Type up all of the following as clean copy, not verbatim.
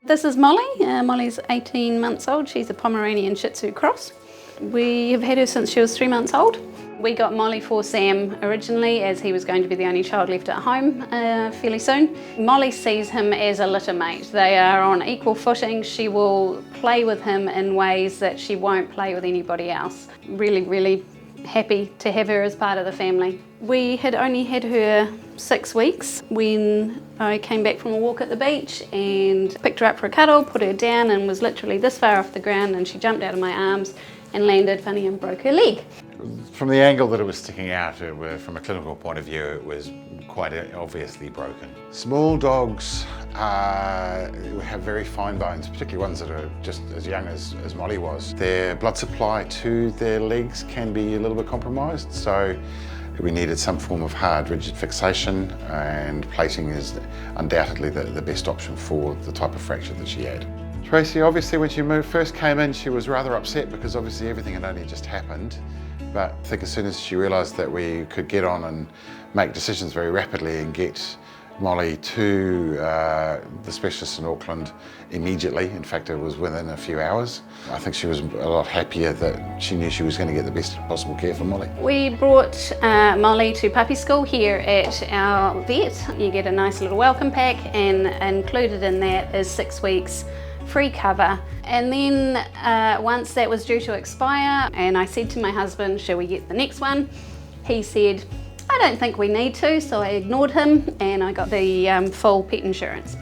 This is Molly. Molly's 18 months old. She's a Pomeranian Shih Tzu cross. We have had her since she was 3 months old. We got Molly for Sam originally as he was going to be the only child left at home fairly soon. Molly sees him as a litter mate. They are on equal footing. She will play with him in ways that she won't play with anybody else. Really happy to have her as part of the family. We had only had her 6 weeks when I came back from a walk at the beach and picked her up for a cuddle, put her down, and was literally this far off the ground, and she jumped out of my arms and landed funny and broke her leg. From the angle that it was sticking out, from a clinical point of view, it was quite obviously broken. Small dogs have very fine bones, particularly ones that are just as young as Molly was. Their blood supply to their legs can be a little bit compromised, so we needed some form of hard, rigid fixation, and plating is undoubtedly the best option for the type of fracture that she had. Tracy, obviously when she first came in, she was rather upset because obviously everything had only just happened. But I think as soon as she realised that we could get on and make decisions very rapidly and get Molly to the specialist in Auckland immediately, in fact it was within a few hours, I think she was a lot happier that she knew she was going to get the best possible care for Molly. We brought Molly to puppy school here at our vet. You get a nice little welcome pack, and included in that is 6 weeks free cover. And then once that was due to expire and I said to my husband, shall we get the next one? He said, I don't think we need to, so I ignored him and I got the full pet insurance.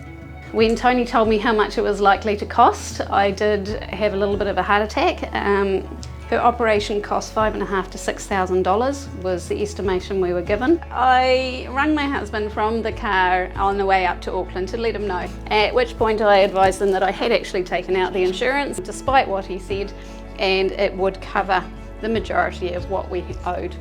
When Tony told me how much it was likely to cost, I did have a little bit of a heart attack. Her operation cost $5,500 to $6,000 was the estimation we were given. I rang my husband from the car on the way up to Auckland to let him know, at which point I advised him that I had actually taken out the insurance, despite what he said, and it would cover the majority of what we owed.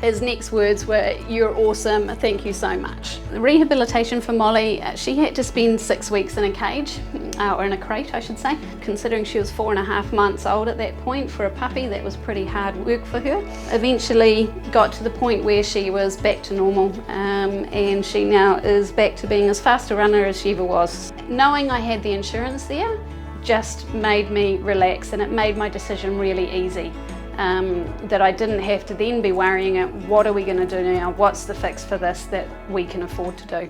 His next words were, "You're awesome, thank you so much." The rehabilitation for Molly, she had to spend 6 weeks in a cage, or in a crate I should say. Considering she was 4.5 months old at that point, for a puppy that was pretty hard work for her. Eventually got to the point where she was back to normal, and she now is back to being as fast a runner as she ever was. Knowing I had the insurance there just made me relax, and it made my decision really easy. That I didn't have to then be worrying, what are we going to do now, what's the fix for this that we can afford to do.